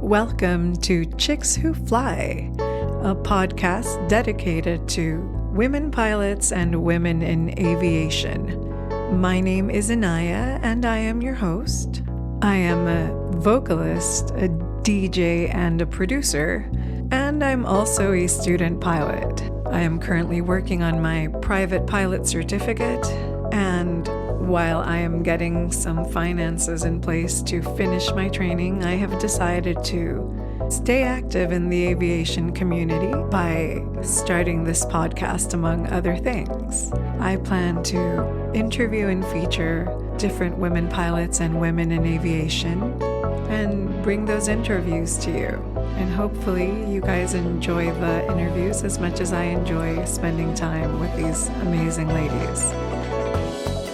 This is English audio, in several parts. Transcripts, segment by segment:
Welcome to Chicks Who Fly, a podcast dedicated to women pilots and women in aviation. My name is Anaya, and I am your host. I am a vocalist, a DJ, and a producer, and I'm also a student pilot. I am currently working on my private pilot certificate, and while I am getting some finances in place to finish my training, I have decided to stay active in the aviation community by starting this podcast, among other things. I plan to interview and feature different women pilots and women in aviation and bring those interviews to you. And hopefully you guys enjoy the interviews as much as I enjoy spending time with these amazing ladies.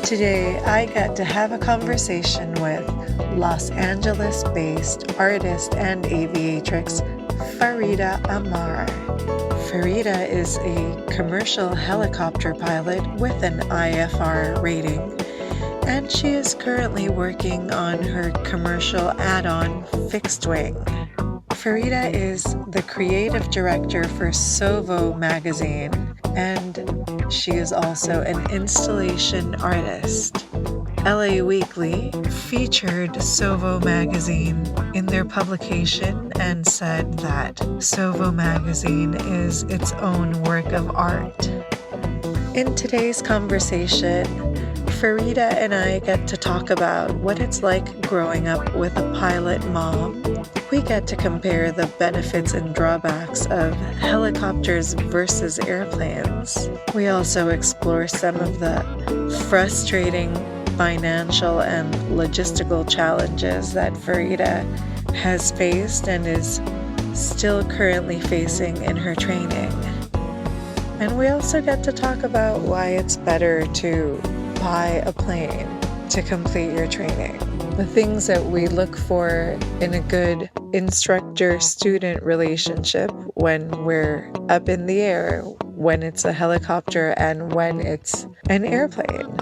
Today, I got to have a conversation with Los Angeles-based artist and aviatrix Farida Amar. Farida is a commercial helicopter pilot with an IFR rating, and she is currently working on her commercial add-on fixed wing. Farida is the creative director for Sovo magazine, and she is also an installation artist. LA Weekly featured Sovo magazine in their publication and said that Sovo magazine is its own work of art. In today's conversation, Farida and I get to talk about what it's like growing up with a pilot mom. We get to compare the benefits and drawbacks of helicopters versus airplanes. We also explore some of the frustrating financial and logistical challenges that Farida has faced and is still currently facing in her training. And we also get to talk about why it's better to buy a plane to complete your training. The things that we look for in a good instructor-student relationship when we're up in the air, when it's a helicopter, and when it's an airplane.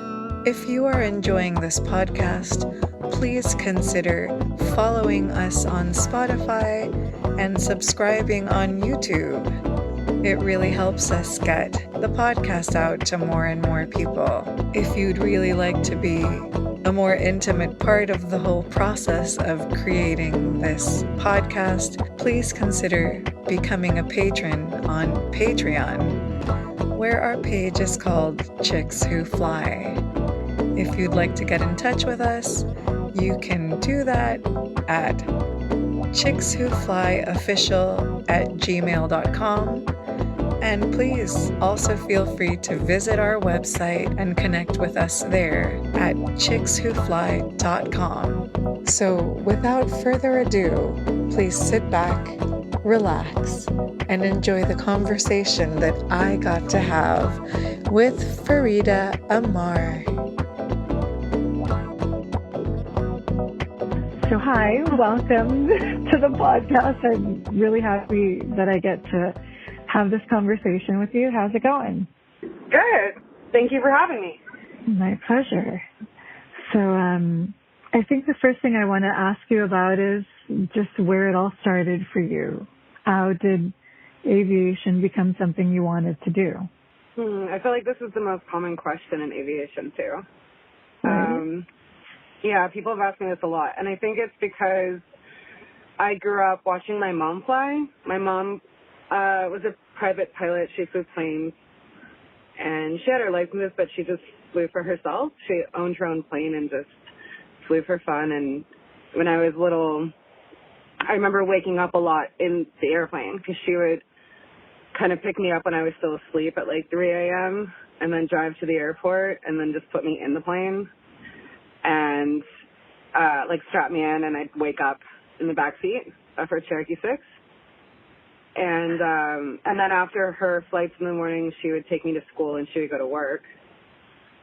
If you are enjoying this podcast, please consider following us on Spotify and subscribing on YouTube. It really helps us get the podcast out to more and more people. If you'd really like to be a more intimate part of the whole process of creating this podcast, please consider becoming a patron on Patreon, where our page is called Chicks Who Fly. If you'd like to get in touch with us, you can do that at chickswhoflyofficial@gmail.com. And please also feel free to visit our website and connect with us there at chickswhofly.com. So without further ado, please sit back, relax, and enjoy the conversation that I got to have with Farida Amar. So hi, welcome to the podcast. I'm really happy that I get to have this conversation with you. How's it going? Good. Thank you for having me. My pleasure. So I think the first thing I want to ask you about is just where it all started for you. How did aviation become something you wanted to do? I feel like this is the most common question in aviation too. Right. Yeah, people have asked me this a lot, and I think it's because I grew up watching my mom fly. My mom was a private pilot. She flew planes, and she had her licenses, but she just flew for herself. She owned her own plane and just flew for fun. And when I was little, I remember waking up a lot in the airplane because she would kind of pick me up when I was still asleep at like 3 a.m. and then drive to the airport and then just put me in the plane and like strap me in, and I'd wake up in the back seat of her Cherokee 6. And then after her flights in the morning, she would take me to school and she would go to work.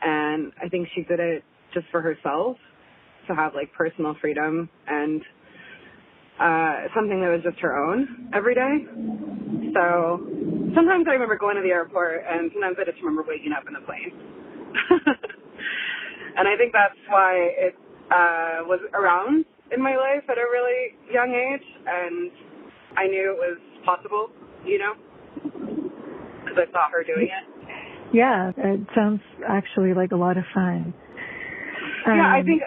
And I think she did it just for herself, to have like personal freedom and something that was just her own every day. So sometimes I remember going to the airport, and sometimes I just remember waking up in the plane. And I think that's why it was around in my life at a really young age, and I knew it was possible, because I saw her doing it. Yeah, it sounds actually like a lot of fun. Yeah, I think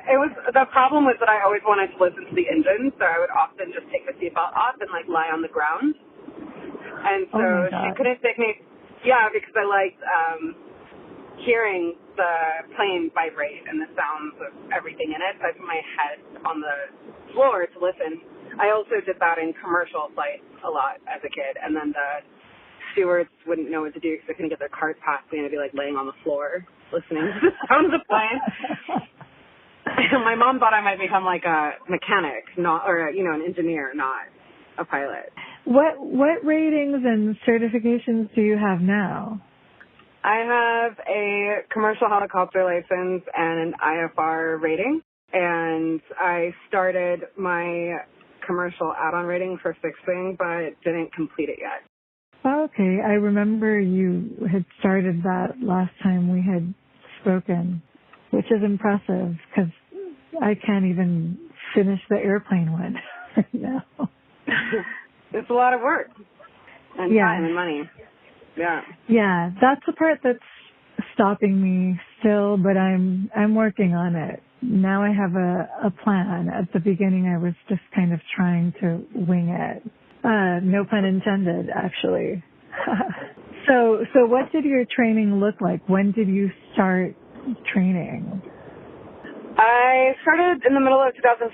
the problem was that I always wanted to listen to the engine, so I would often just take the seatbelt off and lie on the ground. And so she couldn't take me, because I liked hearing the plane vibrate and the sounds of everything in it. So I put my head on the floor to listen. I also did that in commercial flights a lot as a kid, and then the stewards wouldn't know what to do because they couldn't get their cards past me, and I'd be laying on the floor listening to the sound of the plane. My mom thought I might become a mechanic, an engineer, not a pilot. What ratings and certifications do you have now? I have a commercial helicopter license and an IFR rating, and I started my commercial add-on rating for fixed wing, but didn't complete it yet. Okay, I remember you had started that last time we had spoken, which is impressive because I can't even finish the airplane one right now. It's a lot of work and time and money. Yeah. Yeah, that's the part that's stopping me still, but I'm working on it. Now I have a plan. At the beginning I was just kind of trying to wing it. No pun intended, actually. So what did your training look like? When did you start training? I started in the middle of 2005,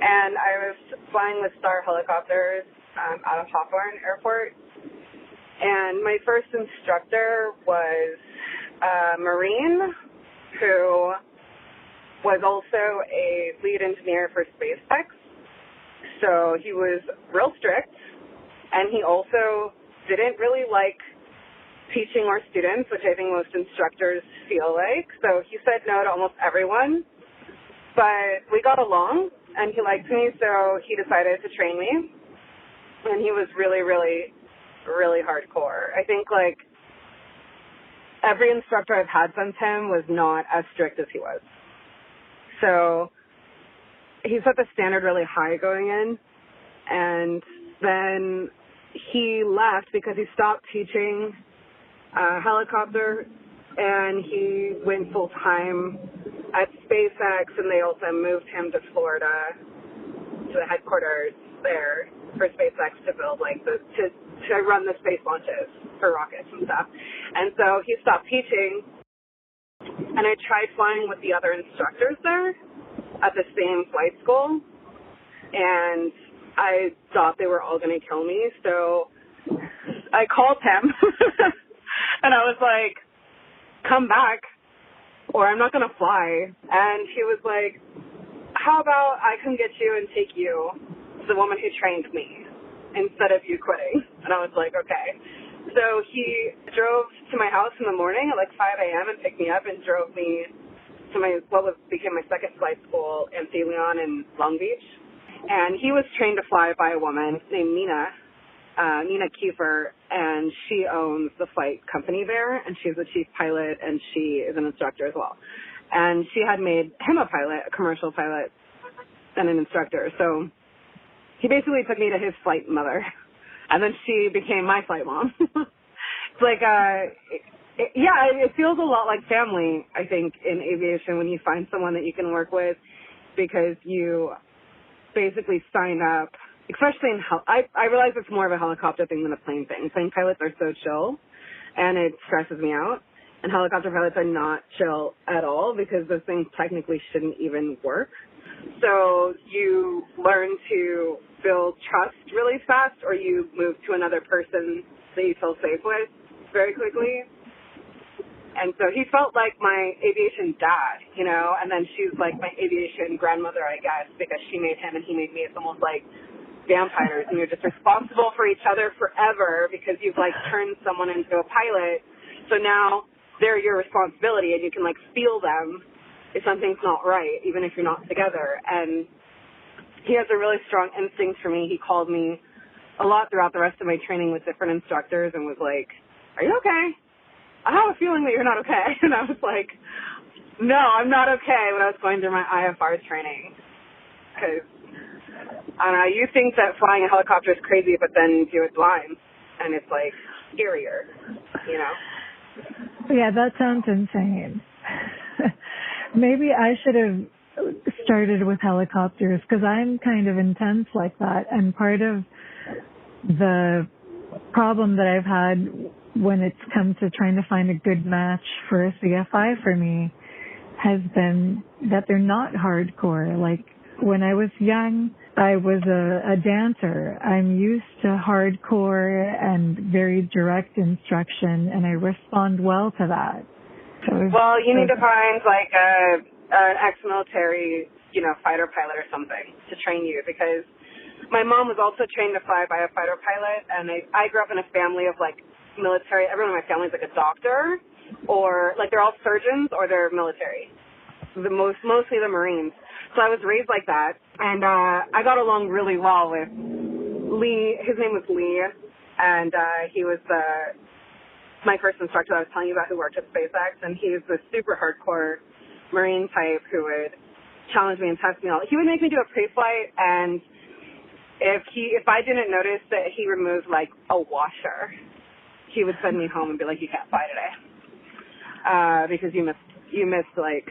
and I was flying with Star helicopters out of Hawthorne Airport. And my first instructor was a Marine who was also a lead engineer for SpaceX. So he was real strict, and he also didn't really like teaching our students, which I think most instructors feel like. So he said no to almost everyone, but we got along, and he liked me, so he decided to train me, and he was really, really, really hardcore. I think, every instructor I've had since him was not as strict as he was. So he set the standard really high going in, and then he left because he stopped teaching helicopter, and he went full-time at SpaceX, and they also moved him to Florida, to the headquarters there for SpaceX to build, to run the space launches for rockets and stuff. And so he stopped teaching, and I tried flying with the other instructors there at the same flight school, and I thought they were all going to kill me, so I called him, and I was like, come back, or I'm not going to fly. And he was like, how about I come get you and take you to the woman who trained me instead of you quitting? And I was like, okay. So he drove to my house in the morning at 5 a.m. and picked me up and drove me to what became my second flight school in St. Leon in Long Beach. And he was trained to fly by a woman named Nina Kiefer, and she owns the flight company there, and she's the chief pilot, and she is an instructor as well. And she had made him a pilot, a commercial pilot, and an instructor. So he basically took me to his flight mother, and then she became my flight mom. It's it feels a lot like family, I think, in aviation when you find someone that you can work with, because you basically sign up, especially I realize it's more of a helicopter thing than a plane thing. Plane pilots are so chill, and it stresses me out. And helicopter pilots are not chill at all because those things technically shouldn't even work. So you learn to build trust really fast, or you move to another person that you feel safe with very quickly. And so he felt like my aviation dad, and then she's like my aviation grandmother, I guess, because she made him and he made me. It's almost like vampires, and you're just responsible for each other forever because you've turned someone into a pilot. So now they're your responsibility, and you can feel them if something's not right, even if you're not together. And he has a really strong instinct for me. He called me a lot throughout the rest of my training with different instructors and was like, "Are you okay? I have a feeling that you're not okay." And I was like, "No, I'm not okay," when I was going through my IFR training. because, I don't know, you think that flying a helicopter is crazy, but then do it blind, and it's, like, scarier, you know? Yeah, that sounds insane. Maybe I should have started with helicopters because I'm kind of intense like that. And part of the problem that I've had when it's come to trying to find a good match for a CFI for me has been that they're not hardcore. Like when I was young, I was a dancer. I'm used to hardcore and very direct instruction, and I respond well to that. So well, you need to find like an ex-military, you know, fighter pilot or something to train you, because my mom was also trained to fly by a fighter pilot, and I grew up in a family of like military. Everyone in my family is like a doctor, or like they're all surgeons or they're military. Mostly the Marines. So I was raised like that, and I got along really well with Lee. His name was Lee, and he was my first instructor I was telling you about, who worked at SpaceX, and he was the super hardcore Marine type who would challenge me and test me all. He would make me do a pre-flight, and if I didn't notice that he removed like a washer, he would send me home and be like, "You can't fly today because you missed like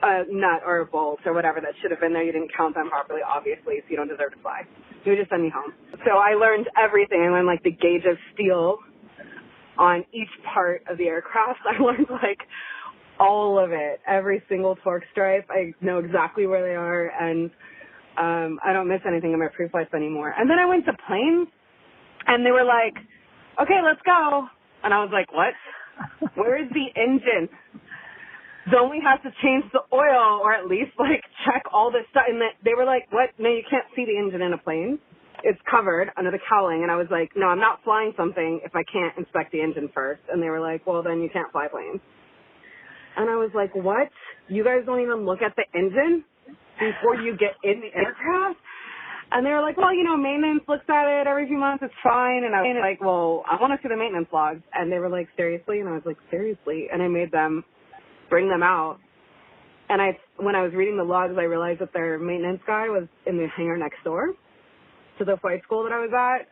a nut or a bolt or whatever that should have been there. You didn't count them properly, obviously, so you don't deserve to fly." He would just send me home. So I learned everything. I learned like the gauge of steel on each part of the aircraft. I learned like all of it, every single torque stripe. I know exactly where they are, and I don't miss anything in my pre-flights anymore. And then I went to planes, and they were like, "Okay, let's go." And I was like, "What? Where is the engine? Don't we have to change the oil or at least like check all this stuff?" And they were like, "What? No, you can't see the engine in a plane. It's covered under the cowling." And I was like, "No, I'm not flying something if I can't inspect the engine first." And they were like, "Well, then you can't fly planes." And I was like, "What? You guys don't even look at the engine before you get in the aircraft?" And they were like, "Well, you know, maintenance looks at it every few months. It's fine." And I was like, "Well, I want to see the maintenance logs." And they were like, "Seriously?" And I was like, "Seriously?" And I made them bring them out. And when I was reading the logs, I realized that their maintenance guy was in the hangar next door to the flight school that I was at.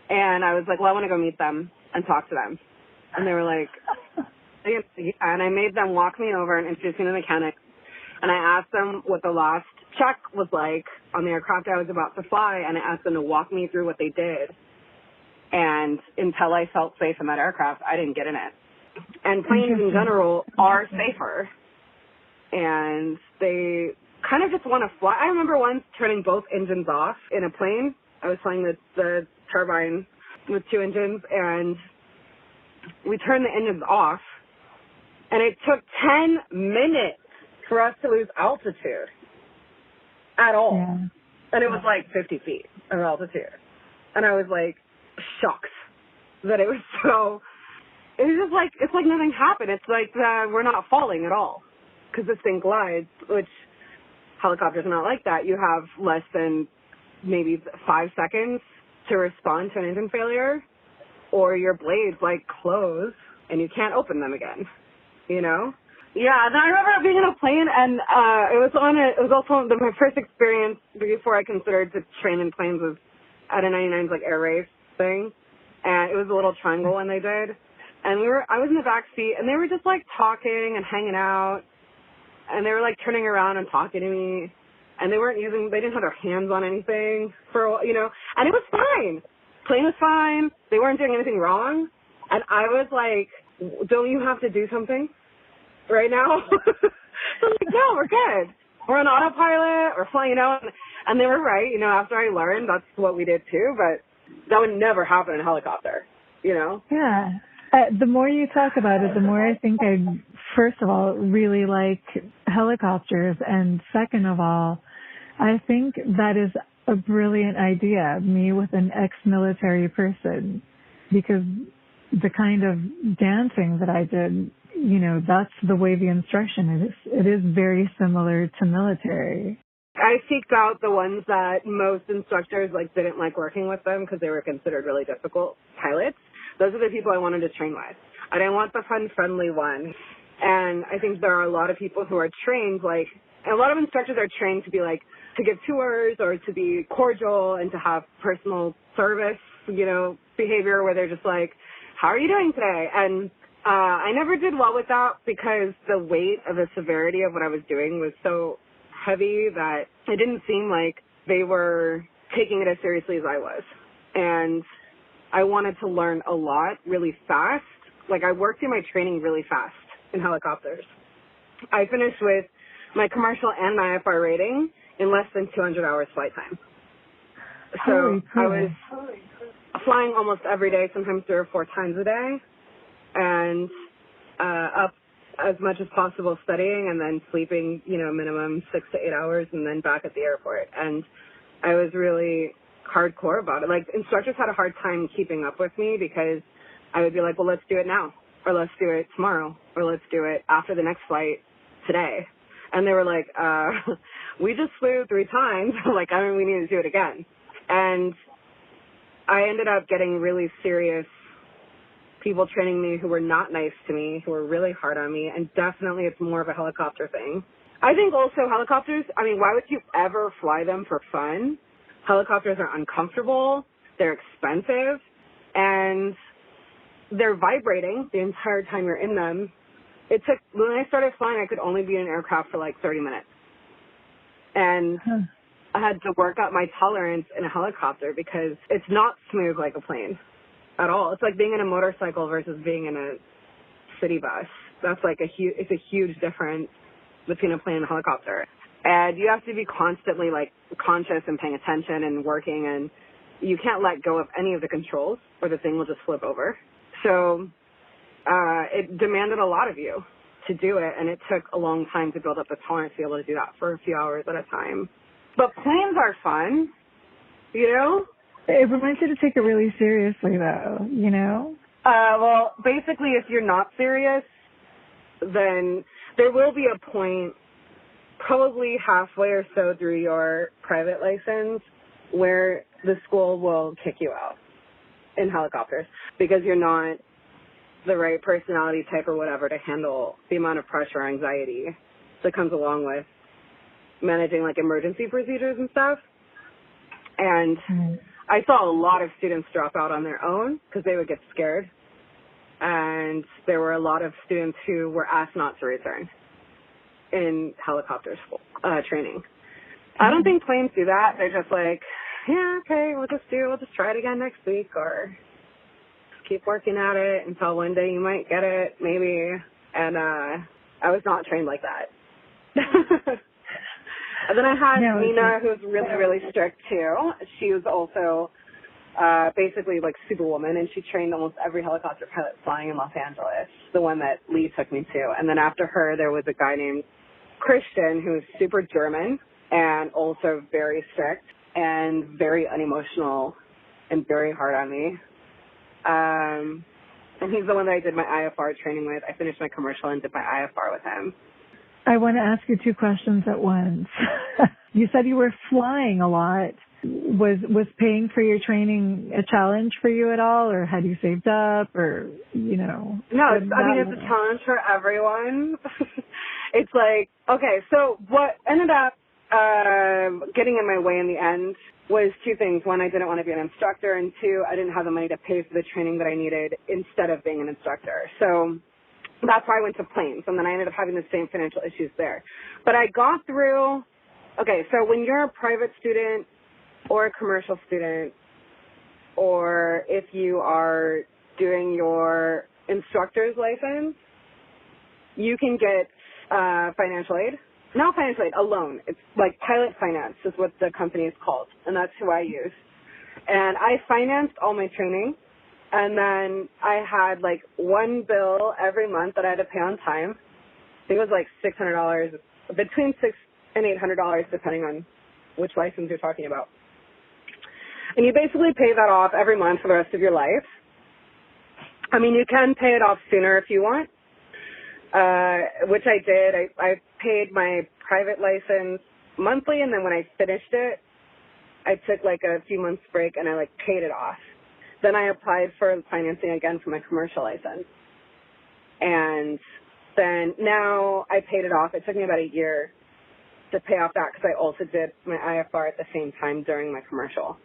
And I was like, "Well, I want to go meet them and talk to them." And they were like, and I made them walk me over and introduce me to the mechanic. And I asked them what the last check was like on the aircraft I was about to fly, and I asked them to walk me through what they did. And until I felt safe in that aircraft, I didn't get in it. And planes in general are safer, and they kind of just want to fly. I remember once turning both engines off in a plane. I was flying the turbine with two engines, and we turned the engines off, and it took 10 minutes for us to lose altitude at all. Yeah. And it was like 50 feet of altitude. And I was like shocked that it was so... It was just like, it's like nothing happened. It's like we're not falling at all because this thing glides, which helicopters are not like that. You have less than maybe 5 seconds to respond to an engine failure, or your blades like close and you can't open them again, you know? Yeah, and I remember being in a plane, and it was also my first experience before I considered to train in planes was at a 99's like air race thing, and it was a little triangle when they did. And I was in the back seat, and they were just like talking and hanging out, and they were like turning around and talking to me, and they didn't have their hands on anything for a while, you know, and it was fine. Plane was fine. They weren't doing anything wrong. And I was like, "Don't you have to do something right now?" So I'm like, "No, we're good. We're on autopilot. We're flying, you know." And they were right. You know, after I learned, that's what we did too, but that would never happen in a helicopter, you know? Yeah. The more you talk about it, the more I think I, first of all, really like helicopters. And second of all, I think that is a brilliant idea, me with an ex-military person, because the kind of dancing that I did, you know, that's the way the instruction is. It is very similar to military. I seeked out the ones that most instructors like didn't like working with them because they were considered really difficult pilots. Those are the people I wanted to train with. I didn't want the fun-friendly one. And I think there are a lot of people who are trained, like, and a lot of instructors are trained to be like, to give tours or to be cordial and to have personal service, behavior where they're just like, how are you doing today? And I never did well with that because the weight of the severity of what I was doing was so heavy that it didn't seem like they were taking it as seriously as I was. And I wanted to learn a lot really fast. Like, I worked through my training really fast in helicopters. I finished with my commercial and my IFR rating in less than 200 hours flight time. So I was flying almost every day, sometimes 3 or 4 times a day, and up as much as possible studying and then sleeping, minimum 6 to 8 hours and then back at the airport. And I was really hardcore about it. Like, instructors had a hard time keeping up with me because I would be like, well, let's do it now, or let's do it tomorrow, or let's do it after the next flight today. And they were like, we just flew 3 times. We need to do it again. And I ended up getting really serious people training me who were not nice to me, who were really hard on me, and definitely it's more of a helicopter thing. I think also helicopters, why would you ever fly them for fun? Helicopters are uncomfortable, they're expensive, and they're vibrating the entire time you're in them. When I started flying, I could only be in an aircraft for 30 minutes. And I had to work up my tolerance in a helicopter because it's not smooth like a plane at all. It's like being in a motorcycle versus being in a city bus. That's it's a huge difference between a plane and a helicopter. And you have to be constantly conscious and paying attention and working, and you can't let go of any of the controls or the thing will just flip over. So it demanded a lot of you to do it, and it took a long time to build up the tolerance to be able to do that for a few hours at a time. But planes are fun, It reminds you to take it really seriously, though, Well, basically, if you're not serious, then there will be a point, probably halfway or so through your private license, where the school will kick you out in helicopters because you're not the right personality type or whatever to handle the amount of pressure or anxiety that comes along with managing emergency procedures and stuff. And I saw a lot of students drop out on their own because they would get scared. And there were a lot of students who were asked not to return in helicopter school training. I don't think planes do that. They're just like, yeah, okay, we'll just try it again next week, or keep working at it until one day you might get it, maybe. And I was not trained like that. And then I had Nina, who's really, really strict too. She was also basically Superwoman, and she trained almost every helicopter pilot flying in Los Angeles, the one that Lee took me to. And then after her, there was a guy named Christian who was super German and also very strict and very unemotional and very hard on me. And he's the one that I did my IFR training with. I finished my commercial and did my IFR with him. I want to ask you 2 questions at once. You said you were flying a lot. Was paying for your training a challenge for you at all, or had you saved up, or, No, it's a challenge for everyone. It's okay, so what ended up getting in my way in the end was 2 things. 1, I didn't want to be an instructor, and 2, I didn't have the money to pay for the training that I needed instead of being an instructor. So that's why I went to planes, and then I ended up having the same financial issues there. But I got through, so when you're a private student or a commercial student, or if you are doing your instructor's license, you can get financial aid. Not financial aid, a loan. It's pilot finance is what the company is called, and that's who I use. And I financed all my training. And then I had one bill every month that I had to pay on time. I think it was $600, between $600 and $800, depending on which license you're talking about. And you basically pay that off every month for the rest of your life. You can pay it off sooner if you want, which I did. I paid my private license monthly, and then when I finished it, I took a few months break and I paid it off. Then I applied for financing again for my commercial license. And then now I paid it off. It took me about a year to pay off that because I also did my IFR at the same time during my commercial.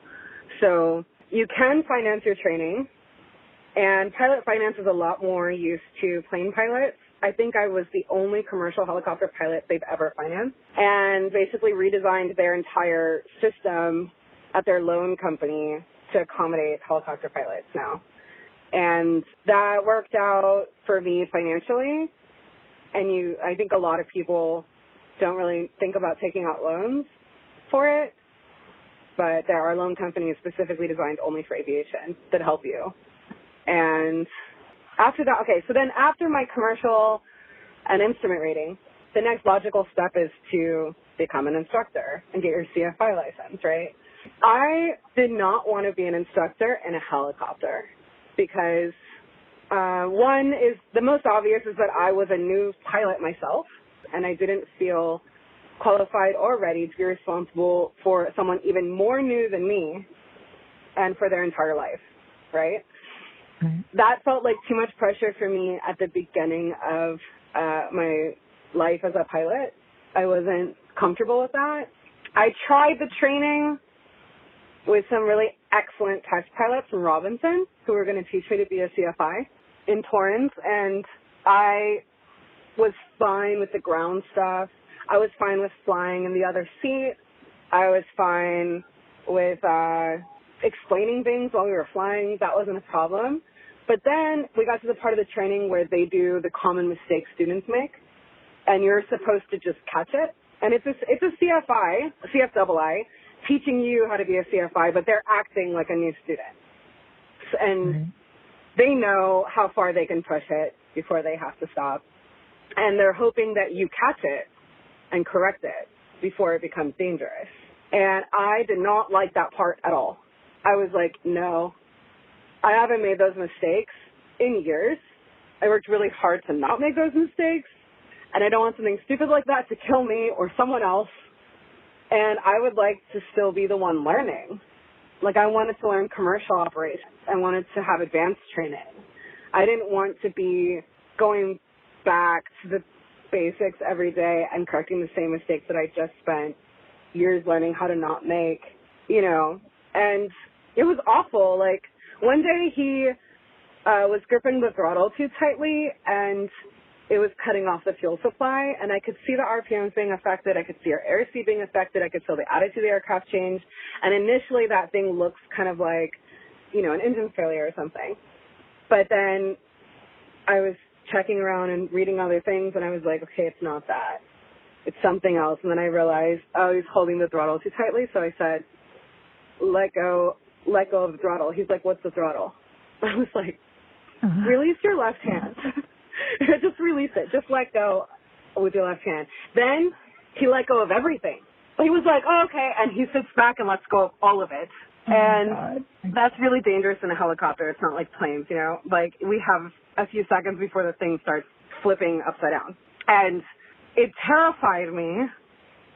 So you can finance your training, and pilot finance is a lot more used to plane pilots. I think I was the only commercial helicopter pilot they've ever financed, and basically redesigned their entire system at their loan company to accommodate helicopter pilots now. And that worked out for me financially. And I think a lot of people don't really think about taking out loans for it, but there are loan companies specifically designed only for aviation that help you. And after that, okay, so then after my commercial and instrument rating, the next logical step is to become an instructor and get your CFI license, right? I did not want to be an instructor in a helicopter because one is the most obvious is that I was a new pilot myself, and I didn't feel qualified or ready to be responsible for someone even more new than me and for their entire life, right? Right. That felt like too much pressure for me at the beginning of my life as a pilot. I wasn't comfortable with that. I tried the training with some really excellent test pilots from Robinson who were going to teach me to be a CFI in Torrance, and I was fine with the ground stuff. I was fine with flying in the other seat. I was fine with explaining things while we were flying. That wasn't a problem. But then we got to the part of the training where they do the common mistakes students make, and you're supposed to just catch it. And it's a CFI, a CFII, teaching you how to be a CFI, but they're acting like a new student. And they know how far they can push it before they have to stop. And they're hoping that you catch it and correct it before it becomes dangerous. And I did not like that part at all. I was like, no, I haven't made those mistakes in years. I worked really hard to not make those mistakes, and I don't want something stupid like that to kill me or someone else. And I would like to still be the one learning. Like, I wanted to learn commercial operations. I wanted to have advanced training. I didn't want to be going back to the basics every day and correcting the same mistakes that I just spent years learning how to not make, you know. And it was awful. Like, one day he was gripping the throttle too tightly, and it was cutting off the fuel supply, and I could see the RPMs being affected. I could see our airspeed being affected. I could feel the attitude of the aircraft change. And initially that thing looks kind of like, you know, an engine failure or something. But then I was checking around and reading other things, and I was like, okay, it's not that. It's something else. And then I realized, oh, he's holding the throttle too tightly. So I said, let go of the throttle. He's like, what's the throttle? I was like, release your left hand. Just release it. Just let go with your left hand. Then he let go of everything. He was like, oh, okay. And he sits back and lets go of all of it. And that's really dangerous in a helicopter. It's not like planes, you know. Like, we have a few seconds before the thing starts flipping upside down. And it terrified me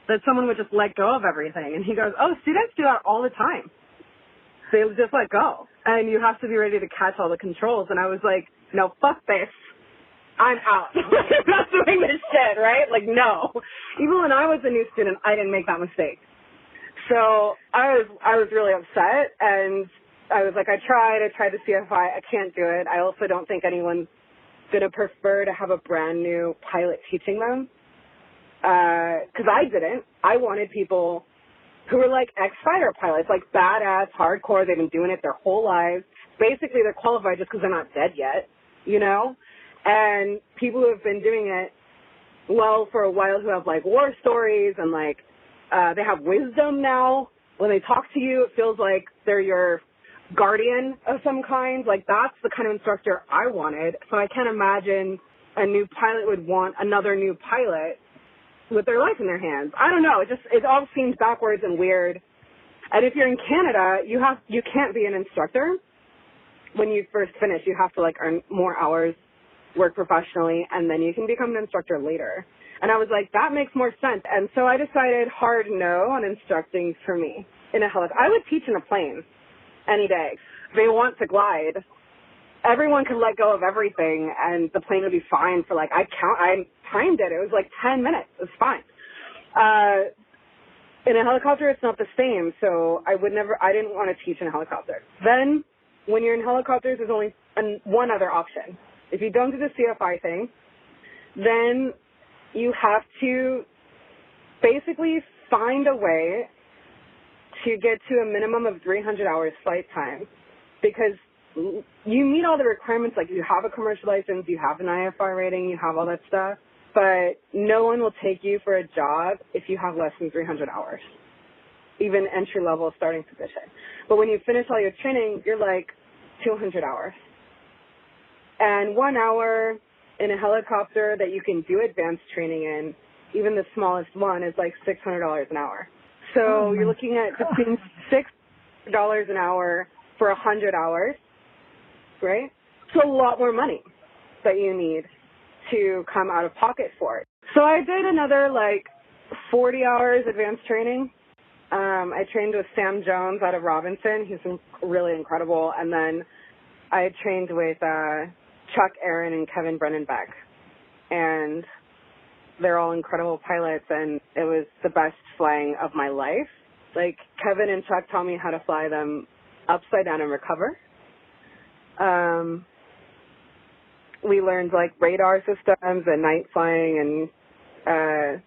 that someone would just let go of everything. And he goes, oh, students do that all the time. They just let go. And you have to be ready to catch all the controls. And I was like, no, fuck this. I'm out. I'm not doing this shit, right? Like, no. Even when I was a new student, I didn't make that mistake. So I was really upset, and I was like, I tried the CFI. I can't do it. I also don't think anyone's going to prefer to have a brand new pilot teaching them. Because I didn't. I wanted people who were like ex-fighter pilots, like badass, hardcore. They've been doing it their whole lives. Basically, they're qualified just because they're not dead yet, you know? And people who have been doing it well for a while, who have like war stories and like they have wisdom now. When they talk to you, it feels like they're your guardian of some kind. Like, that's the kind of instructor I wanted. So I can't imagine a new pilot would want another new pilot with their life in their hands. I don't know. It all seems backwards and weird. And if you're in Canada, you can't be an instructor when you first finish. You have to like earn more hours, work professionally, and then you can become an instructor later. And I was like, that makes more sense. And so I decided hard no on instructing for me in a helicopter. I would teach in a plane any day. If they want to glide, everyone could let go of everything, and the plane would be fine for like, I timed it. It was like 10 minutes. It was fine. In a helicopter, it's not the same, so I didn't want to teach in a helicopter. Then, when you're in helicopters, there's only one other option. If you don't do the CFI thing, then you have to basically find a way to get to a minimum of 300 hours flight time, because you meet all the requirements, like you have a commercial license, you have an IFR rating, you have all that stuff, but no one will take you for a job if you have less than 300 hours, even entry-level starting position. But when you finish all your training, you're like 200 hours. And 1 hour in a helicopter that you can do advanced training in, even the smallest one, is like $600 an hour. So you're looking at between $6 an hour for 100 hours, right? It's a lot more money that you need to come out of pocket for it. So I did another like 40 hours advanced training. I trained with Sam Jones out of Robinson. He's really incredible. And then I trained with Chuck Aaron and Kevin Brennenbeck. And they're all incredible pilots, and it was the best flying of my life. Like, Kevin and Chuck taught me how to fly them upside down and recover. We learned, like, radar systems and night flying and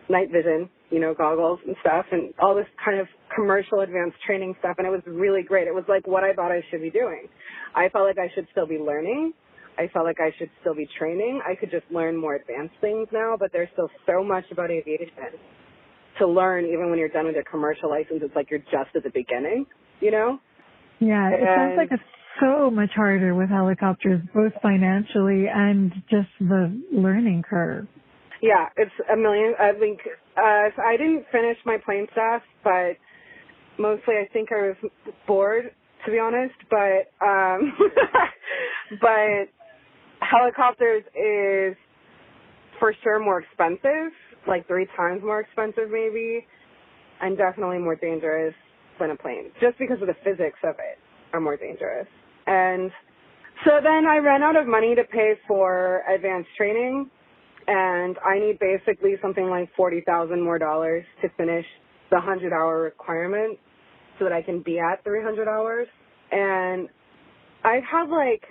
night vision, goggles and stuff, and all this kind of commercial advanced training stuff, and it was really great. It was like what I thought I should be doing. I felt like I should still be learning. I felt like I should still be training. I could just learn more advanced things now, but there's still so much about aviation to learn. Even when you're done with your commercial license, it's like you're just at the beginning, Yeah, it sounds like it's so much harder with helicopters, both financially and just the learning curve. Yeah, it's a million. I think I didn't finish my plane stuff, but mostly I think I was bored, to be honest. But but helicopters is for sure more expensive, like 3 times more expensive maybe, and definitely more dangerous than a plane, just because of the physics of it are more dangerous. And so then I ran out of money to pay for advanced training, and I need basically something like $40,000 more to finish the 100-hour requirement so that I can be at 300 hours. And I have like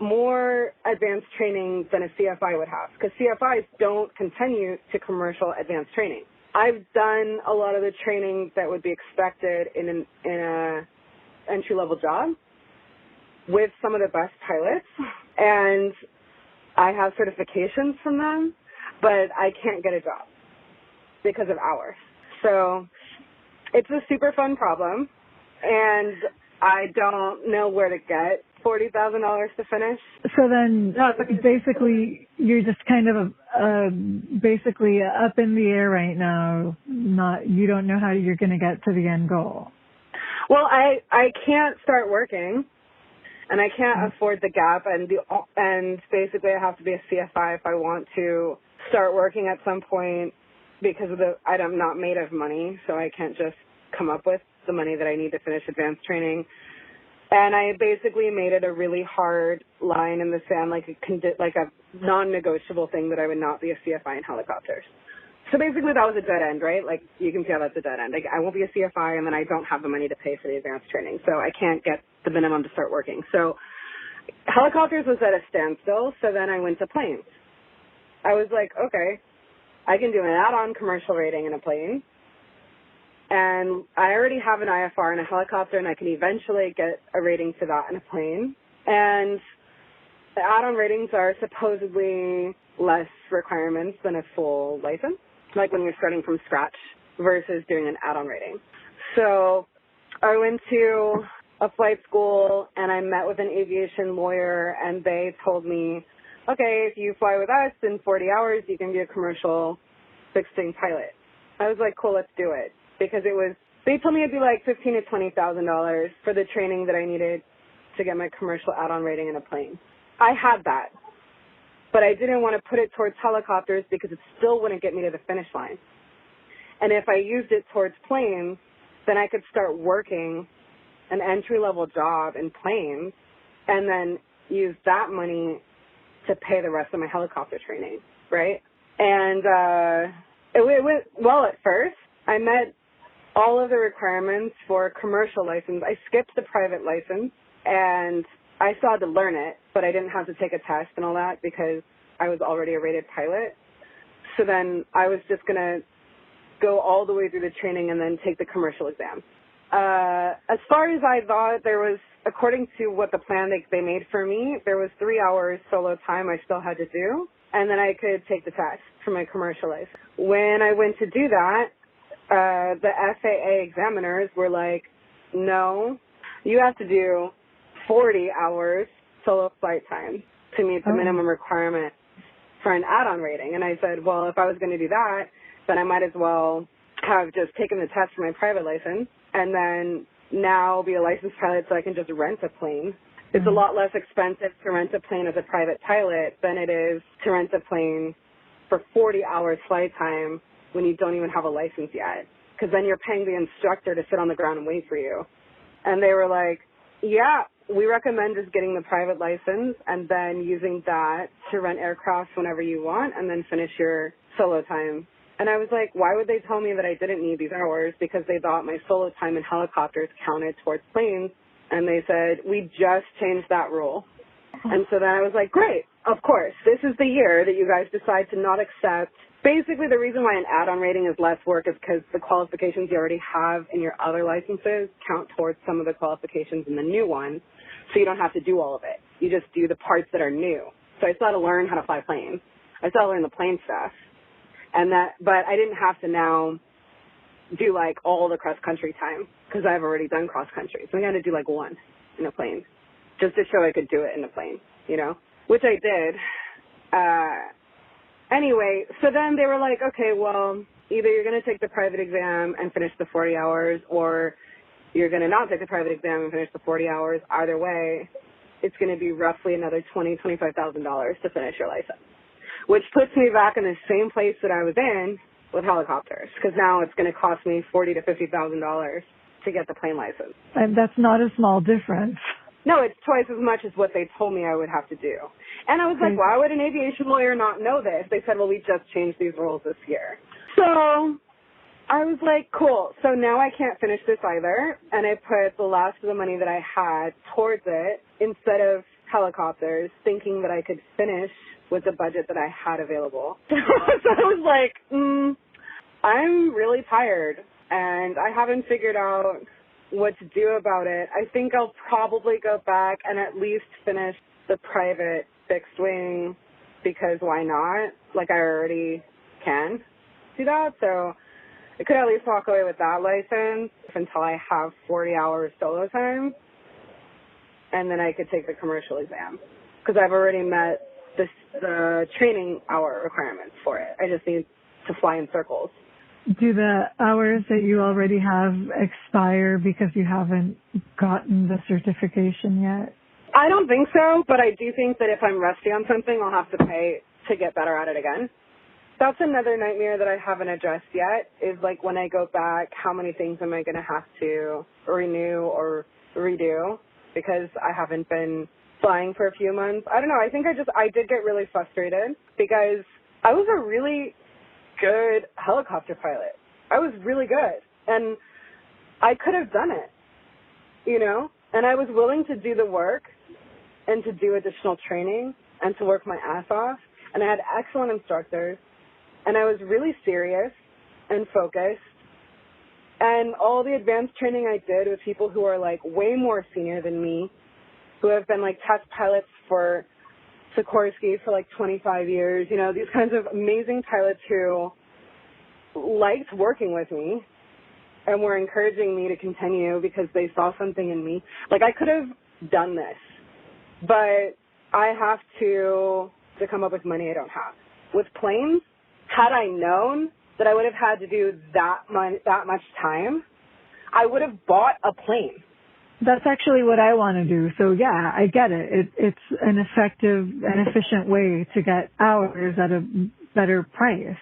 more advanced training than a CFI would have, because CFIs don't continue to commercial advanced training. I've done a lot of the training that would be expected in a entry-level job with some of the best pilots, and I have certifications from them, but I can't get a job because of hours. So it's a super fun problem, and I don't know where to get $40,000 to finish. So then basically you're just kind of basically up in the air right now. You don't know how you're going to get to the end goal. Well, I can't start working, and I can't afford the gap, and basically I have to be a CFI if I want to start working at some point, because I'm not made of money, so I can't just come up with the money that I need to finish advanced training. And I basically made it a really hard line in the sand, like a non-negotiable thing, that I would not be a CFI in helicopters. So basically that was a dead end, right? Like, you can see how that's a dead end. Like, I won't be a CFI, and then I don't have the money to pay for the advanced training, so I can't get the minimum to start working. So helicopters was at a standstill, so then I went to planes. I was like, okay, I can do an add-on commercial rating in a plane, and I already have an IFR in a helicopter, and I can eventually get a rating for that in a plane. And the add-on ratings are supposedly less requirements than a full license, like when you're starting from scratch versus doing an add-on rating. So I went to a flight school, and I met with an aviation lawyer, and they told me, okay, if you fly with us in 40 hours, you can be a commercial fixed-wing pilot. I was like, cool, let's do it. Because they told me it'd be like $15,000 to $20,000 for the training that I needed to get my commercial add-on rating in a plane. I had that, but I didn't want to put it towards helicopters because it still wouldn't get me to the finish line. And if I used it towards planes, then I could start working an entry-level job in planes and then use that money to pay the rest of my helicopter training, right? And It went well at first. I met all of the requirements for a commercial license. I skipped the private license, and I still had to learn it, but I didn't have to take a test and all that because I was already a rated pilot. So then I was just going to go all the way through the training and then take the commercial exam. As far as I thought, there was, according to what the plan they made for me, there was 3 hours solo time I still had to do, and then I could take the test for my commercial license. When I went to do that, the FAA examiners were like, no, you have to do 40 hours solo flight time to meet the minimum requirement for an add-on rating. And I said, well, if I was going to do that, then I might as well have just taken the test for my private license and then now be a licensed pilot so I can just rent a plane. It's a lot less expensive to rent a plane as a private pilot than it is to rent a plane for 40 hours flight time when you don't even have a license yet, because then you're paying the instructor to sit on the ground and wait for you. And they were like, yeah, we recommend just getting the private license and then using that to rent aircraft whenever you want and then finish your solo time. And I was like, why would they tell me that I didn't need these hours? Because they thought my solo time in helicopters counted towards planes. And they said, we just changed that rule. And so then I was like, great, of course. This is the year that you guys decide to not accept. Basically, the reason why an add-on rating is less work is because the qualifications you already have in your other licenses count towards some of the qualifications in the new one. So you don't have to do all of it. You just do the parts that are new. So I still had to learn how to fly planes. I still had to learn the plane stuff. But I didn't have to now do like all the cross-country time because I've already done cross-country. So I got to do like one in a plane just to show I could do it in a plane, you know, which I did. Anyway, so then they were like, okay, well, either you're going to take the private exam and finish the 40 hours or you're going to not take the private exam and finish the 40 hours. Either way, it's going to be roughly another $20,000, $25,000 to finish your license, which puts me back in the same place that I was in with helicopters, because now it's going to cost me $40,000 to $50,000 to get the plane license. And that's not a small difference. No, it's twice as much as what they told me I would have to do. And I was like, why would an aviation lawyer not know this? They said, well, we just changed these rules this year. So I was like, cool. So now I can't finish this either. And I put the last of the money that I had towards it instead of helicopters, thinking that I could finish with the budget that I had available. So I was like, I'm really tired and I haven't figured out what to do about it. I think I'll probably go back and at least finish the private fixed wing because why not? Like I already can do that. So I could at least walk away with that license until I have 40 hours solo time. And then I could take the commercial exam because I've already met the training hour requirements for it. I just need to fly in circles. Do the hours that you already have expire because you haven't gotten the certification yet? I don't think so, but I do think that if I'm rusty on something, I'll have to pay to get better at it again. That's another nightmare that I haven't addressed yet is like when I go back, how many things am I going to have to renew or redo because I haven't been flying for a few months. I don't know. I think I did get really frustrated because I was a really good helicopter pilot. I was really good. And I could have done it, you know, and I was willing to do the work and to do additional training and to work my ass off. And I had excellent instructors and I was really serious and focused. And all the advanced training I did with people who are like way more senior than me, who have been like test pilots for Sikorsky for like 25 years, you know, these kinds of amazing pilots who liked working with me and were encouraging me to continue because they saw something in me. Like I could have done this, but I have to come up with money I don't have. With planes, had I known that I would have had to do that much time, I would have bought a plane. That's actually what I want to do. So yeah, I get it. It's an effective and efficient way to get hours at a better price.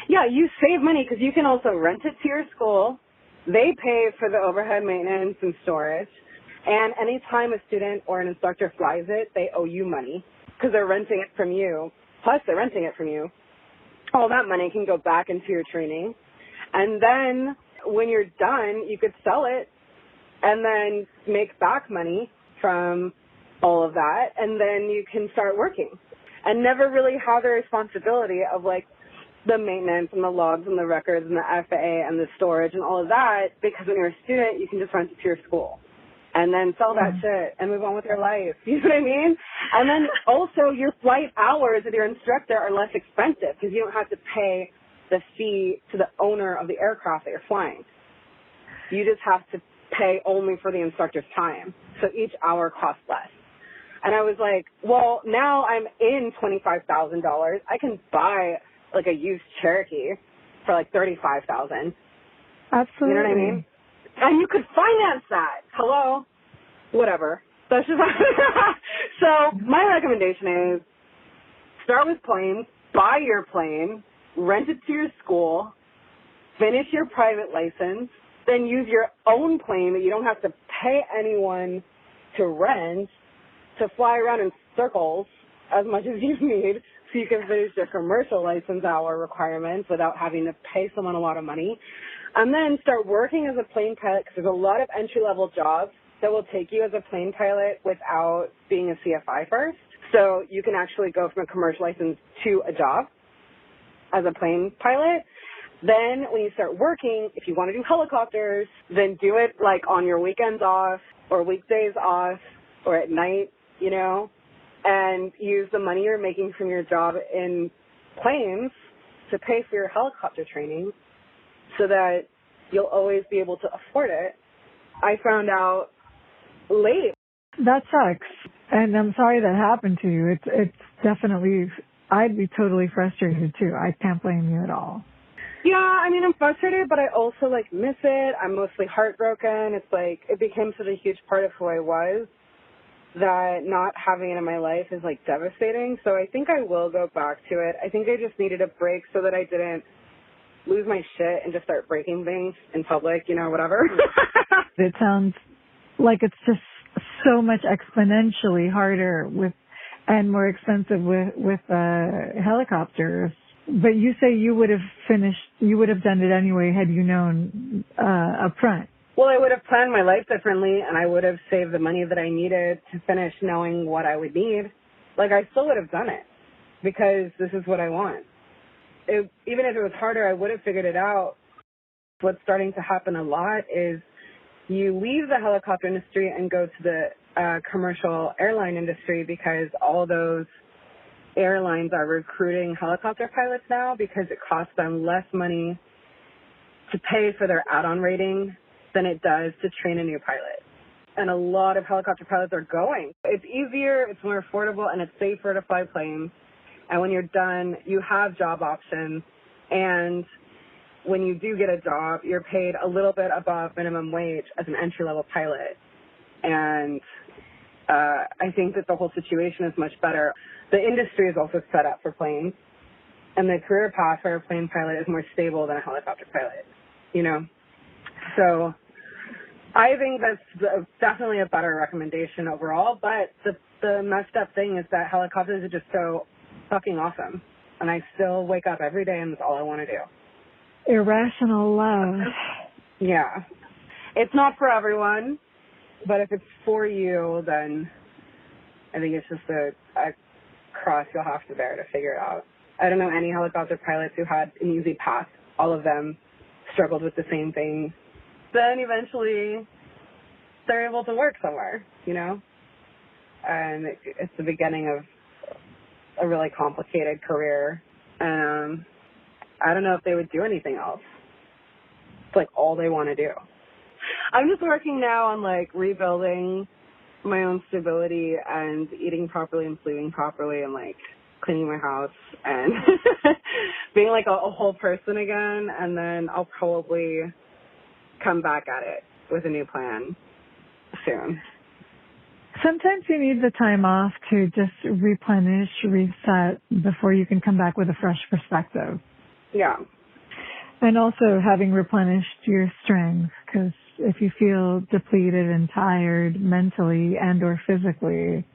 Yeah, you save money because you can also rent it to your school. They pay for the overhead maintenance and storage. And anytime a student or an instructor flies it, they owe you money because they're renting it from you. Plus, they're renting it from you. all that money can go back into your training. And then when you're done, you could sell it and then make back money from all of that. And then you can start working and never really have the responsibility of like the maintenance and the logs and the records and the FAA and the storage and all of that, because when you're a student, you can just rent it to your school and then sell that shit and move on with your life. You know what I mean? And then also your flight hours with your instructor are less expensive because you don't have to pay the fee to the owner of the aircraft that you're flying. You just have to pay only for the instructor's time. So each hour costs less. And I was like, well, now I'm in $25,000. I can buy like a used Cherokee for like $35,000. Absolutely. You know what I mean? And you could finance that. Hello? Whatever. That's just So my recommendation is start with planes, buy your plane, rent it to your school, finish your private license, then use your own plane that you don't have to pay anyone to rent to fly around in circles as much as you need so you can finish your commercial license hour requirements without having to pay someone a lot of money. And then start working as a plane pilot, because there's a lot of entry-level jobs that will take you as a plane pilot without being a CFI first. So you can actually go from a commercial license to a job as a plane pilot. Then when you start working, if you want to do helicopters, then do it like on your weekends off or weekdays off or at night, you know, and use the money you're making from your job in planes to pay for your helicopter training so that you'll always be able to afford it. I found out late. That sucks. And I'm sorry that happened to you. It's definitely, I'd be totally frustrated too. I can't blame you at all. Yeah, I mean, I'm frustrated, but I also like miss it. I'm mostly heartbroken. It's like, it became such a huge part of who I was that not having it in my life is like devastating. So I think I will go back to it. I think I just needed a break so that I didn't lose my shit and just start breaking things in public, you know, whatever. It sounds like it's just so much exponentially harder and more expensive with helicopters. But you say you would have done it anyway had you known up front. Well, I would have planned my life differently, and I would have saved the money that I needed to finish knowing what I would need. Like, I still would have done it because this is what I want. Even if it was harder, I would have figured it out. What's starting to happen a lot is you leave the helicopter industry and go to the commercial airline industry because all those airlines are recruiting helicopter pilots now because it costs them less money to pay for their add-on rating than it does to train a new pilot. And a lot of helicopter pilots are going. It's easier, it's more affordable, and it's safer to fly planes. And when you're done, you have job options. And when you do get a job, you're paid a little bit above minimum wage as an entry-level pilot. And I think that the whole situation is much better. The industry is also set up for planes. And the career path for a plane pilot is more stable than a helicopter pilot, you know? So I think that's definitely a better recommendation overall. But the messed up thing is that helicopters are just so fucking awesome. And I still wake up every day and that's all I want to do. Irrational love. Yeah. It's not for everyone, but if it's for you, then I think it's just a cross you'll have to bear to figure it out. I don't know any helicopter pilots who had an easy path. All of them struggled with the same thing. Then eventually they're able to work somewhere, you know? And it's the beginning of a really complicated career. And I don't know if they would do anything else. It's like all they want to do. I'm just working now on like rebuilding my own stability and eating properly and sleeping properly and like cleaning my house and being like a whole person again. And then I'll probably come back at it with a new plan soon. Sometimes you need the time off to just replenish, reset before you can come back with a fresh perspective. Yeah. And also having replenished your strength, because if you feel depleted and tired mentally and or physically,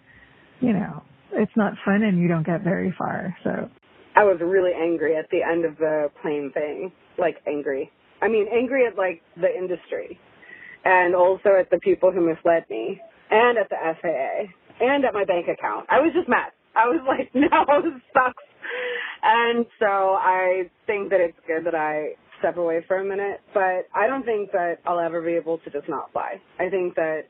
you know, it's not fun and you don't get very far. So I was really angry at the end of the plane thing. Like, angry. I mean, angry at, like, the industry. And also at the people who misled me. And at the FAA. And at my bank account. I was just mad. I was like, no, this sucks. And so I think that it's good that I step away for a minute. But I don't think that I'll ever be able to just not fly. I think that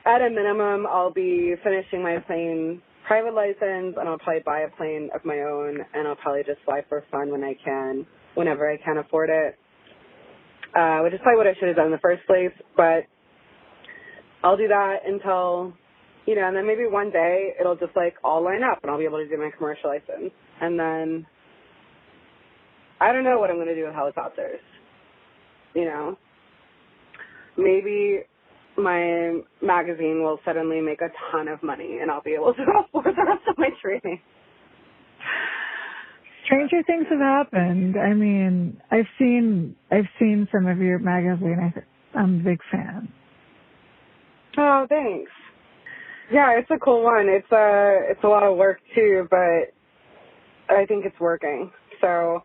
at a minimum, I'll be finishing my plane private license, and I'll probably buy a plane of my own, and I'll probably just fly for fun when I can, whenever I can afford it, which is probably what I should have done in the first place. But I'll do that until, you know, and then maybe one day it'll just, like, all line up, and I'll be able to do my commercial license. And then I don't know what I'm going to do with helicopters, you know. Maybe my magazine will suddenly make a ton of money and I'll be able to afford the rest of my training. Stranger things have happened. I mean, I've seen some of your magazine. I'm a big fan. Oh, thanks. Yeah, it's a cool one. It's a lot of work too, but I think it's working. So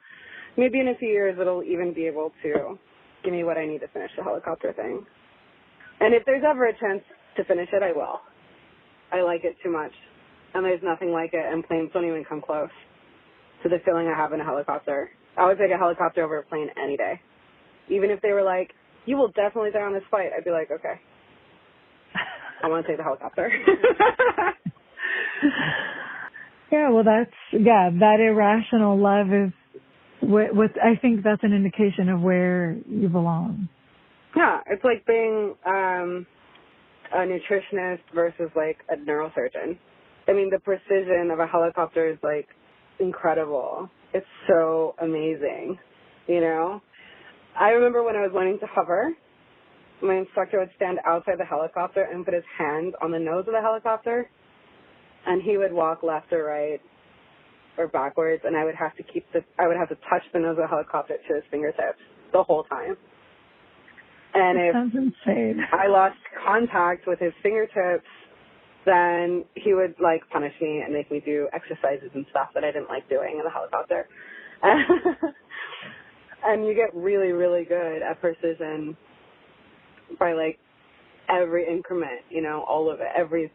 maybe in a few years it'll even be able to give me what I need to finish the helicopter thing. And if there's ever a chance to finish it, I will. I like it too much. And there's nothing like it, and planes don't even come close to the feeling I have in a helicopter. I would take a helicopter over a plane any day. Even if they were like, you will definitely die on this flight, I'd be like, okay. I want to take the helicopter. Yeah, well, that irrational love is what I think that's an indication of where you belong. Yeah, it's like being a nutritionist versus, like, a neurosurgeon. I mean, the precision of a helicopter is, like, incredible. It's so amazing, you know? I remember when I was learning to hover, my instructor would stand outside the helicopter and put his hand on the nose of the helicopter, and he would walk left or right or backwards, and I would have to touch the nose of the helicopter to his fingertips the whole time. And if sounds insane. I lost contact with his fingertips, then he would, like, punish me and make me do exercises and stuff that I didn't like doing in the helicopter. And you get really, really good at precision by, like, every increment, you know, all of it. Every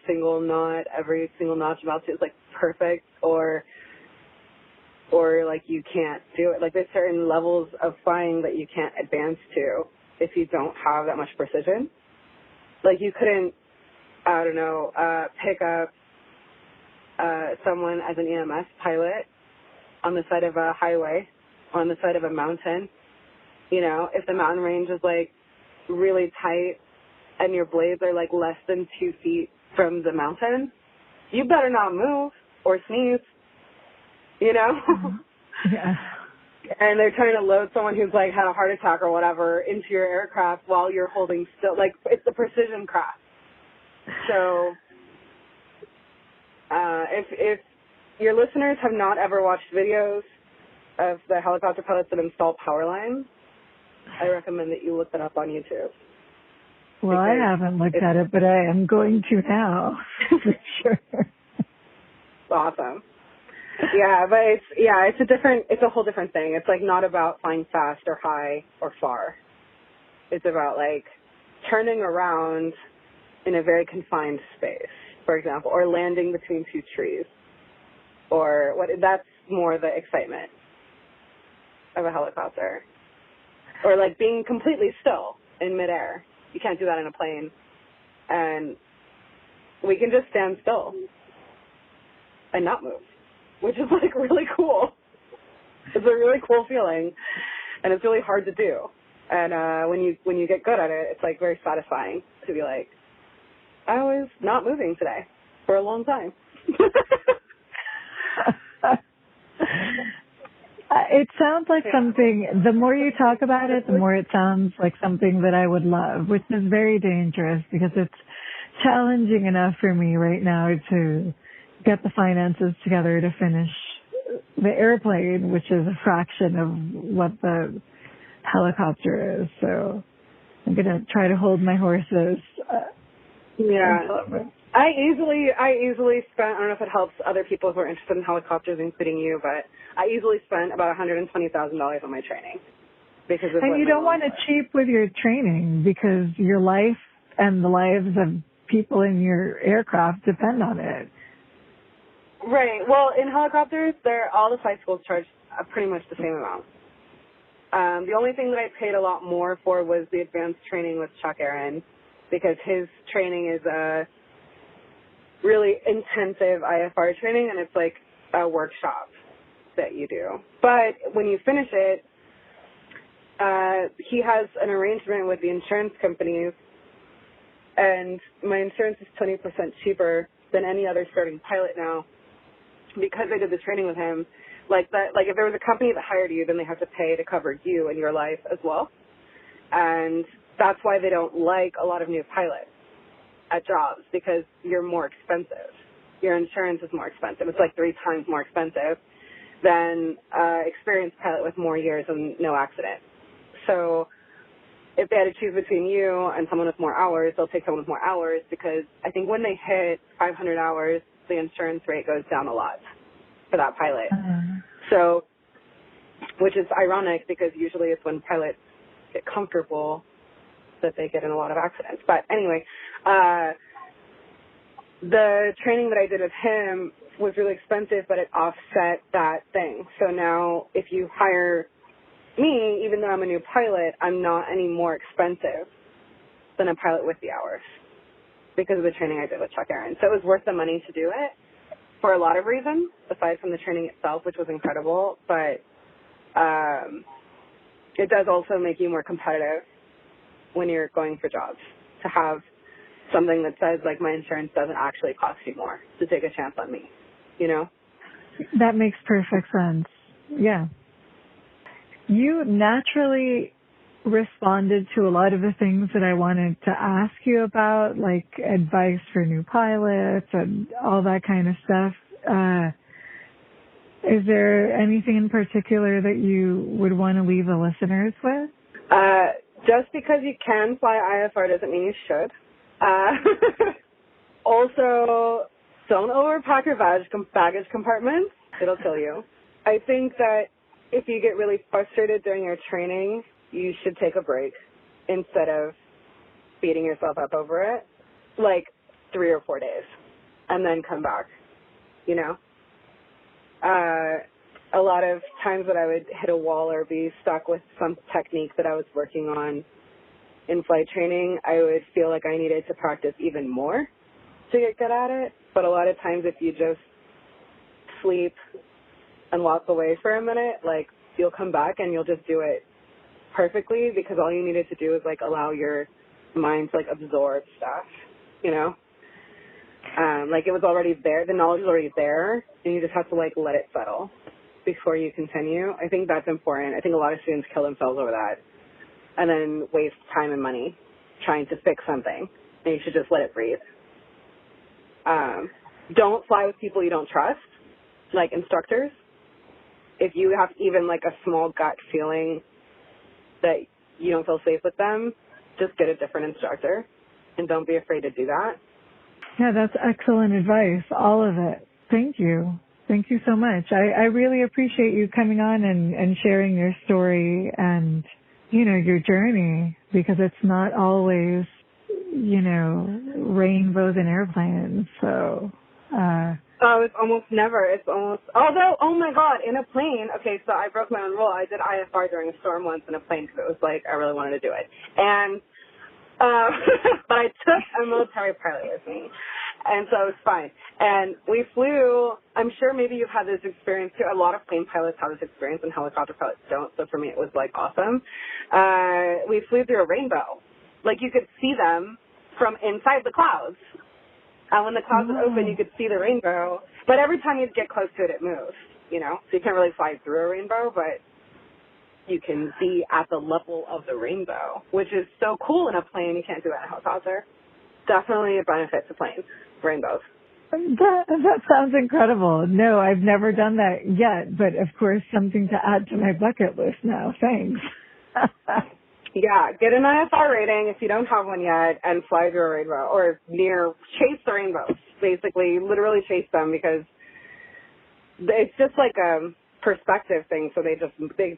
single knot, every single notch of altitude is, like, perfect, or like you can't do it. Like, there's certain levels of flying that you can't advance to if you don't have that much precision. Like, you couldn't, I don't know, pick up someone as an EMS pilot on the side of a highway, on the side of a mountain. You know, if the mountain range is, like, really tight and your blades are, like, less than 2 feet from the mountain, you better not move or sneeze. You know? Yeah. And they're trying to load someone who's, like, had a heart attack or whatever into your aircraft while you're holding still. Like, it's a precision craft. So, if your listeners have not ever watched videos of the helicopter pilots that install power lines, I recommend that you look that up on YouTube. Well, I haven't looked at it, but I am going to now, for sure. Awesome. Yeah, but it's a whole different thing. It's, like, not about flying fast or high or far. It's about, like, turning around in a very confined space, for example, or landing between two trees, or that's more the excitement of a helicopter. Or, like, being completely still in midair. You can't do that in a plane. And we can just stand still and not move, which is, like, really cool. It's a really cool feeling, and it's really hard to do. And when you get good at it, it's, like, very satisfying to be like, I was not moving today for a long time. It sounds like something, the more you talk about it, the more it sounds like something that I would love, which is very dangerous because it's challenging enough for me right now to get the finances together to finish the airplane, which is a fraction of what the helicopter is. So I'm going to try to hold my horses. Yeah. I easily spent, I don't know if it helps other people who are interested in helicopters, including you, but I easily spent about $120,000 on my training. Because of And you don't want to cheap with your training because your life and the lives of people in your aircraft depend on it. Right. Well, in helicopters, all the flight schools charge pretty much the same amount. The only thing that I paid a lot more for was the advanced training with Chuck Aaron, because his training is a really intensive IFR training, and it's like a workshop that you do. But when you finish it, he has an arrangement with the insurance companies, and my insurance is 20% cheaper than any other starting pilot now because I did the training with him. Like if there was a company that hired you, then they have to pay to cover you and your life as well. And that's why they don't like a lot of new pilots at jobs, because you're more expensive. Your insurance is more expensive. It's like 3 times more expensive than experienced pilot with more years and no accident. So if they had to choose between you and someone with more hours, they'll take someone with more hours, because I think when they hit 500 hours, the insurance rate goes down a lot for that pilot. So, which is ironic, because usually it's when pilots get comfortable that they get in a lot of accidents. But anyway, the training that I did with him was really expensive, but it offset that thing. So now if you hire me, even though I'm a new pilot, I'm not any more expensive than a pilot with the hours because of the training I did with Chuck Aaron. So it was worth the money to do it for a lot of reasons, aside from the training itself, which was incredible. But it does also make you more competitive when you're going for jobs, to have something that says, like, my insurance doesn't actually cost you more to take a chance on me, you know? That makes perfect sense. Yeah. You naturally responded to a lot of the things that I wanted to ask you about, like advice for new pilots and all that kind of stuff. Is there anything in particular that you would want to leave the listeners with? Just because you can fly IFR doesn't mean you should. Also, don't overpack your baggage compartments. It'll kill you. I think that if you get really frustrated during your training, you should take a break instead of beating yourself up over it, like 3 or 4 days, and then come back, you know? A lot of times that I would hit a wall or be stuck with some technique that I was working on in flight training, I would feel like I needed to practice even more to get good at it. But a lot of times if you just sleep and walk away for a minute, like, you'll come back and you'll just do it perfectly, because all you needed to do is, like, allow your mind to, like, absorb stuff, you know? Like, it was already there, the knowledge was already there, and you just have to, like, let it settle before you continue. I think that's important. I think a lot of students kill themselves over that and then waste time and money trying to fix something, and you should just let it breathe. Don't fly with people you don't trust, like instructors. If you have even, like, a small gut feeling that you don't feel safe with them, just get a different instructor, and don't be afraid to do that. Yeah, that's excellent advice, all of it. Thank you. Thank you so much. I really appreciate you coming on and sharing your story and, you know, your journey, because it's not always, you know, rainbows and airplanes. So, Oh, it's almost never. Although, oh my God, in a plane. Okay, so I broke my own rule. I did IFR during a storm once in a plane because it was like I really wanted to do it. And, but I took a military pilot with me. And so it was fine. And we flew, I'm sure maybe you've had this experience too. A lot of plane pilots have this experience and helicopter pilots don't. So for me it was like awesome. We flew through a rainbow. Like you could see them from inside the clouds. When the clouds were open, you could see the rainbow. But every time you'd get close to it, it moved, you know. So you can't really fly through a rainbow, but you can see at the level of the rainbow, which is so cool in a plane. You can't do it in a helicopter. Definitely a benefit to planes, rainbows. That sounds incredible. No, I've never done that yet, but of course something to add to my bucket list now. Thanks. Yeah, get an IFR rating if you don't have one yet and fly through a rainbow or chase the rainbows. Basically, literally chase them because it's just like a perspective thing. So they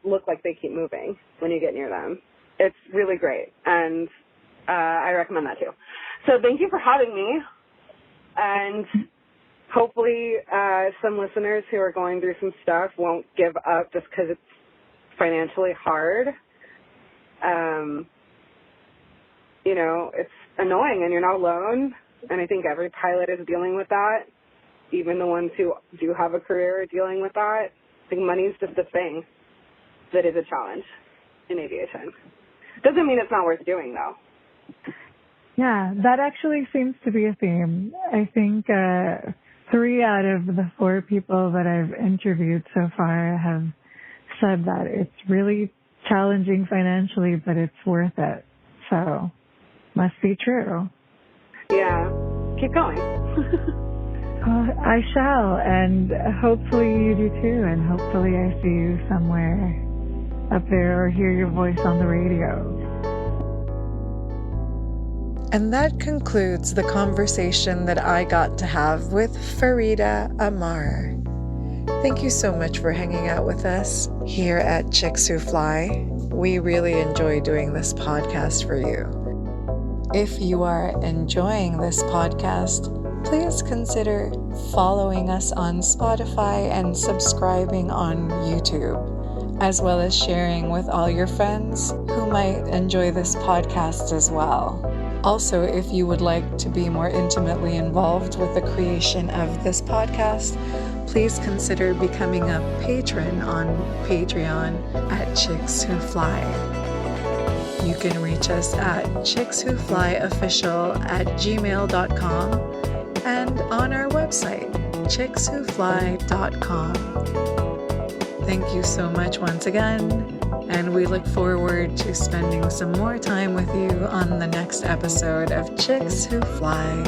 look like they keep moving when you get near them. It's really great. And I recommend that too. So thank you for having me. And hopefully some listeners who are going through some stuff won't give up just because it's financially hard. It's annoying and you're not alone. And I think every pilot is dealing with that. Even the ones who do have a career are dealing with that. I think money is just a thing that is a challenge in aviation. Doesn't mean it's not worth doing, though. Yeah, that actually seems to be a theme. I think 3 out of the 4 people that I've interviewed so far have said that it's really challenging financially, but it's worth it. So, must be true. Yeah, keep going. I shall, and hopefully you do too, and hopefully I see you somewhere up there or hear your voice on the radio. And that concludes the conversation that I got to have with Farida Amar. Thank you so much for hanging out with us here at Chicks Who Fly. We really enjoy doing this podcast for you. If you are enjoying this podcast, please consider following us on Spotify and subscribing on YouTube, as well as sharing with all your friends who might enjoy this podcast as well. Also, if you would like to be more intimately involved with the creation of this podcast, please consider becoming a patron on Patreon at Chicks Who Fly. You can reach us at chickswhoflyofficial@gmail.com and on our website, chickswhofly.com. Thank you so much once again, and we look forward to spending some more time with you on the next episode of Chicks Who Fly.